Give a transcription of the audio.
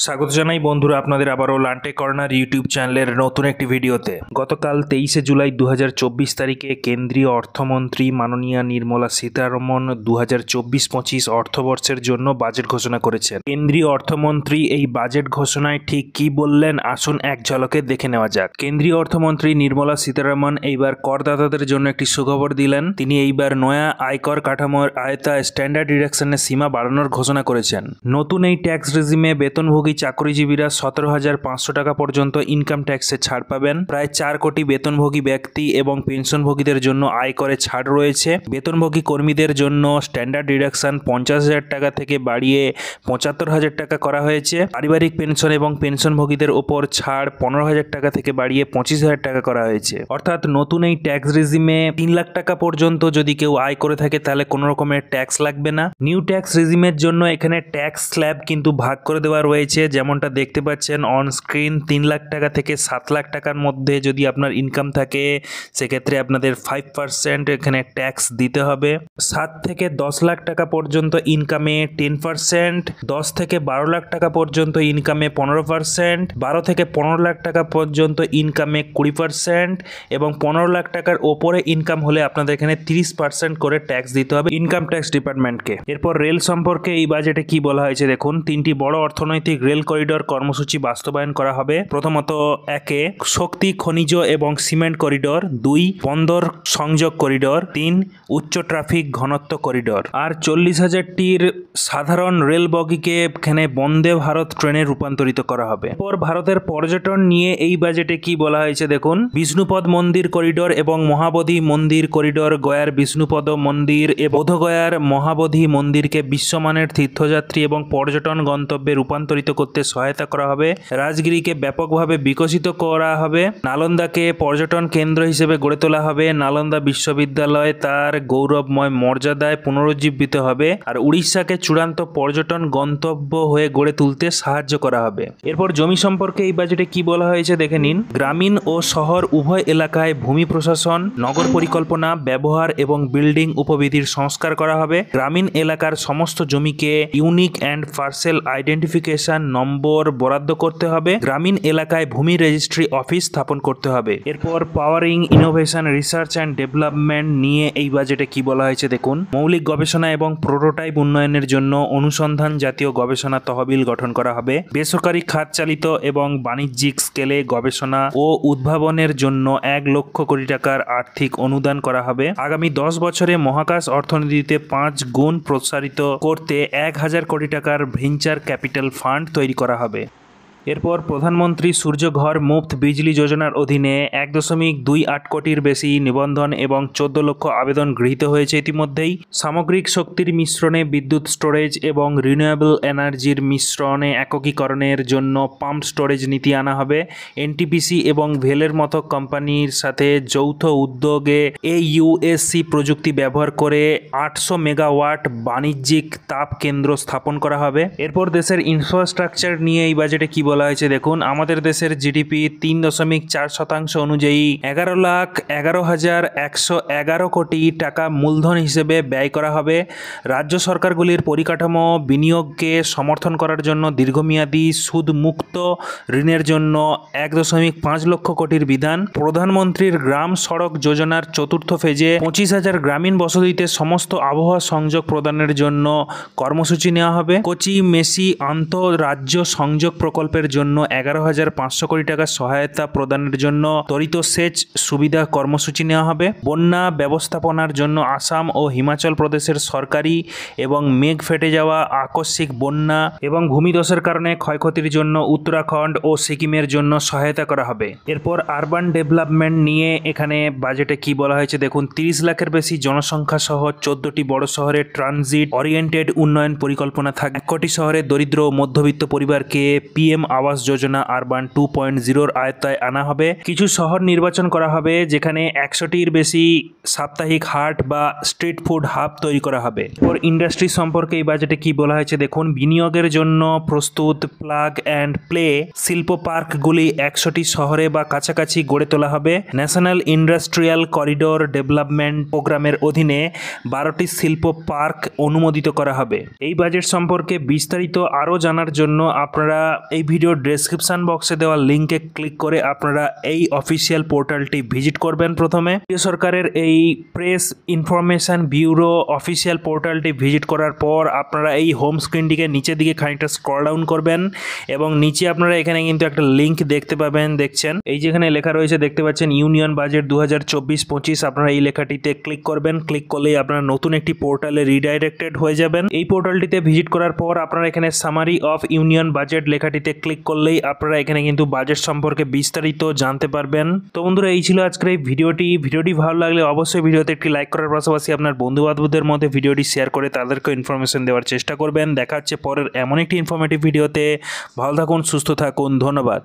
স্বাগত জানাই বন্ধুরা আপনাদের আবারও লান্টে কর্নার ইউটিউব চ্যানেলের নতুন একটি ভিডিওতে। গতকাল 23শে জুলাই 2024 তারিখে কেন্দ্রীয় অর্থমন্ত্রী মাননীয়া নির্মলা সীতারমন 2024-25 অর্থবর্ষের জন্য বাজেট ঘোষণা করেছেন। কেন্দ্রীয় অর্থমন্ত্রী এই বাজেট ঘোষণায় ঠিক কি বললেন আসুন এক ঝলকে দেখে নেওয়া যাক। কেন্দ্রীয় অর্থমন্ত্রী নির্মলা সীতারমন এইবার করদাতাদের জন্য একটি সুখবর দিলেন। তিনি এইবার নয়া আয়কর কাঠামোর আয়তায় স্ট্যান্ডার্ড ডিডাকশনের সীমা বাড়ানোর ঘোষণা করেছেন। নতুন এই ট্যাক্স রেজিমে বেতনভোগী চাকরিজীবীরা 17,500 টাকা পর্যন্ত ইনকাম ট্যাক্সে ছাড় পাবেন। প্রায় 4 কোটি বেতনভোগী ব্যক্তি এবং পেনশনভোগীদের জন্য আয়করে ছাড় রয়েছে। বেতনভোগী কর্মীদের জন্য স্ট্যান্ডার্ড ডিডাকশন 50,000 টাকা থেকে বাড়িয়ে 75,000 টাকা করা হয়েছে। পারিবারিক পেনশন এবং পেনশনভোগীদের ওপর ছাড় 15,000 টাকা থেকে বাড়িয়ে 25,000 টাকা করা হয়েছে। অর্থাৎ নতুন এই ট্যাক্স রেজিমে 3 লাখ টাকা পর্যন্ত যদি কেউ আয় করে থাকে তাহলে কোনো রকমের ট্যাক্স লাগবে না। নিউ ট্যাক্স রেজিমের জন্য এখানে ট্যাক্স স্ল্যাব কিন্তু ভাগ করে দেওয়া রয়েছে, যেমনটা দেখতে পাচ্ছেন অন স্ক্রিন। 3 লাখ টাকা থেকে 7 লাখ টাকার মধ্যে যদি আপনার ইনকাম থাকে সেক্ষেত্রে আপনাদের 5% এখানে ট্যাক্স দিতে হবে। 7 থেকে 10 লাখ টাকা পর্যন্ত ইনকামে 10%, 10 থেকে 12 লাখ টাকা পর্যন্ত ইনকামে 15%, 12 থেকে 15 লাখ টাকা পর্যন্ত ইনকামে 20% এবং 15 লাখ টাকার ওপরে ইনকাম হলে আপনাদের এখানে 30% করে ট্যাক্স দিতে হবে ইনকাম ট্যাক্স ডিপার্টমেন্টকে। এরপর রেল সম্পর্কে এই বাজেটে কি বলা হয়েছে দেখুন। 3টি বড় অর্থনৈতিক রেল করিডোর কর্মসূচি বাস্তবায়ন করা হবে। প্রথমত 1 শক্তি খনিজ এবং সিমেন্ট করিডোর, 2 বন্দর সংযোগ করিডোর, 3 উচ্চ ট্রাফিক ঘনত্ব করিডোর। আর 40,000টির সাধারণ রেল বগিকে এখানে বন্দে ভারত ট্রেনে রূপান্তরিত করা হবে। এরপর ভারতের পর্যটন নিয়ে এই বাজেটে কি বলা হয়েছে দেখুন। বিষ্ণুপদ মন্দির করিডোর এবং মহাবোধি মন্দির করিডোর, গয়ার বিষ্ণুপদ মন্দির এবং বোধগয়ার মহাবোধি মন্দিরকে বিশ্বমানের তীর্থযাত্রী এবং পর্যটন গন্তব্যে রূপান্তরিত করতে সহায়তা করা হবে। রাজগিরিকে ব্যাপকভাবে বিকশিত করা হবে। নালন্দাকে পর্যটন কেন্দ্র হিসেবে গড়ে তোলা হবে। নালন্দা বিশ্ববিদ্যালয় তার গৌরবময় মর্যাদায় পুনরুজ্জীবিত হবে। আর উড়িষ্যাকে চূড়ান্ত পর্যটন গন্তব্য হয়ে গড়ে তুলতে সাহায্য করা হবে। এরপর জমি সম্পর্কে এই বাজেটে কি বলা হয়েছে দেখে নিন। গ্রামীণ ও শহর উভয় এলাকায় ভূমি প্রশাসন, নগর পরিকল্পনা, ব্যবহার এবং বিল্ডিং উপবিধির সংস্কার করা হবে। গ্রামীণ এলাকার সমস্ত জমিকে ইউনিক অ্যান্ড পার্সেল আইডেন্টিফিকেশন নম্বর বরাদ্দ করতে হবে। গ্রামীণ এলাকায় ভূমি রেজিস্ট্রি অফিস স্থাপন করতে হবে। এরপর powering innovation research and development নিয়ে এই বাজেটে কি বলা হয়েছে দেখুন। মৌলিক গবেষণা এবং প্রোটোটাইপ উন্নয়নের জন্য অনুসন্ধান জাতীয় গবেষণা তহবিল গঠন করা হবে। বেসরকারি খাত চালিত এবং বাণিজ্যিক স্কেলে গবেষণা ও উদ্ভাবনের জন্য 1 লক্ষ কোটি টাকার আর্থিক অনুদান করা হবে। আগামী 10 বছরে মহাকাশ অর্থনীতিতে 5 গুণ প্রসারিত করতে 1,000 কোটি টাকার ভেঞ্চার ক্যাপিটাল ফান্ড তৈরি করা হবে। এরপর প্রধানমন্ত্রী সূর্য ঘর মুফত বিজলি যোজনার অধীনে 1.28 কোটির বেশি নিবন্ধন এবং 14 লক্ষ আবেদন গৃহীত হয়েছে ইতিমধ্যেই। সামগ্রিক শক্তির মিশ্রণে বিদ্যুৎ স্টোরেজ এবং রিনিউয়েবল এনার্জির মিশ্রণে একীকরণের জন্য পাম্প স্টোরেজ নীতি আনা হবে। এনটিপিসি এবং ভেলের মতো কোম্পানির সাথে যৌথ উদ্যোগে AUSC প্রযুক্তি ব্যবহার করে 800 মেগাওয়াট বাণিজ্যিক তাপ কেন্দ্র স্থাপন করা হবে। এরপর দেশের ইনফ্রাস্ট্রাকচার নিয়ে এই বাজেটে কি বলা হয়েছে দেখুন। আমাদের দেশের জিডিপি 3.4% অনুযায়ী 11,11,111 কোটি টাকা মূলধন হিসেবে ব্যয় করা হবে। রাজ্য সরকারগুলির পরিকাঠামো বিনিয়োগকে সমর্থন করার জন্য দীর্ঘমেয়াদী সুদমুক্ত ঋণের জন্য 1.5 লক্ষ কোটির বিধান। প্রধানমন্ত্রীর গ্রাম সড়ক যোজনার 4র্থ ফেজে 25,000 গ্রামীণ বসতিতে সমস্ত আবহাওয়া সংযোগ প্রদানের জন্য কর্মসূচি নেওয়া হবে। কোচি মেসি আন্তঃরাজ্য সংযোগ প্রকল্পের জন্য 11,500 কোটি টাকা সহায়তা প্রদানের জন্য ত্বরিত সেচ সুবিধা কর্মসূচি নেওয়া হবে। বন্যা ব্যবস্থাপনার জন্য আসাম ও হিমাচল প্রদেশের সরকারি এবং মেঘ ফেটে যাওয়া আকস্মিক বন্যা এবং ভূমিধসের কারণে ক্ষয়ক্ষতির জন্য উত্তরাখণ্ড ও সিকিমের জন্য সহায়তা করা হবে। এরপর আরবান ডেভেলপমেন্ট নিয়ে এখানে বাজেটে কি বলা হয়েছে দেখুন। 30 লাখের বেশি জনসংখ্যা সহ 14টি বড় শহরে ট্রানজিট ওরিয়েন্টেড উন্নয়ন পরিকল্পনা থাকবে। 1 কোটি শহরে দরিদ্র ও মধ্যবিত্ত পরিবারকে PM আবাস যোজনা আরবান 2.0 আয়ত্তায় আনা হবে। কিছু শহর নির্বাচন করা হবে যেখানে 100টির বেশি সাপ্তাহিক হাট বা স্ট্রিট ফুড হাব তৈরি করা হবে। ওর ইন্ডাস্ট্রি সম্পর্কে এই বাজেটে কি বলা হয়েছে দেখুন, বিনিয়োগের জন্য প্রস্তুত প্লাগ অ্যান্ড প্লে শিল্প পার্কগুলি 100টি শহরে বা কাছাকাছি গড়ে তোলা হবে। ন্যাশনাল ইন্ডাস্ট্রিয়াল করিডোর ডেভেলপমেন্ট প্রোগ্রামের অধীনে 12টি শিল্প পার্ক অনুমোদিত করা হবে। এই বাজেট সম্পর্কে বিস্তারিত আরও জানার জন্য আপনারা এই ভিডিওর ডেসক্রিপশন বক্সে দেওয়া লিঙ্কে ক্লিক করে আপনারা এই অফিসিয়াল পোর্টালটি ভিজিট করবেন। প্রথমে রাজ্য সরকারের এই প্রেস ইনফরমেশন ব্যুরো অফিসিয়াল পোর্টালটি ভিজিট করার পর আপনারা এই হোম স্ক্রিনটিকে নিচের দিকে খানিকটা স্ক্রল ডাউন করবেন এবং নিচে আপনারা এখানে কিন্তু একটা লিঙ্ক দেখতে পাবেন। দেখছেন এই যেখানে লেখা রয়েছে দেখতে পাচ্ছেন ইউনিয়ন বাজেট 2024-25। আপনারা এই লেখাটিতে ক্লিক করবেন। ক্লিক করলেই আপনারা নতুন একটি পোর্টালে রিডাইরেক্টেড হয়ে যাবেন। এই পোর্টালটিতে ভিজিট করার পর আপনারা এখানে সামারি অফ ইউনিয়ন বাজেট লেখাটিতে ক্লিক করলেই আপনারা এখানে কিন্তু বাজেট সম্পর্কে বিস্তারিত জানতে পারবেন। তো বন্ধুরা, এই ছিল আজকের এই ভিডিওটি ভালো লাগলে অবশ্যই ভিডিওতে একটি লাইক করার পাশাপাশি আপনার বন্ধু বান্ধবদের মধ্যে ভিডিওটি শেয়ার করে তাদেরকে ইনফরমেশন দেওয়ার চেষ্টা করবেন। দেখা হচ্ছে পরের এমন একটি ইনফরমেটিভ ভিডিওতে। ভালো থাকুন, সুস্থ থাকুন, ধন্যবাদ।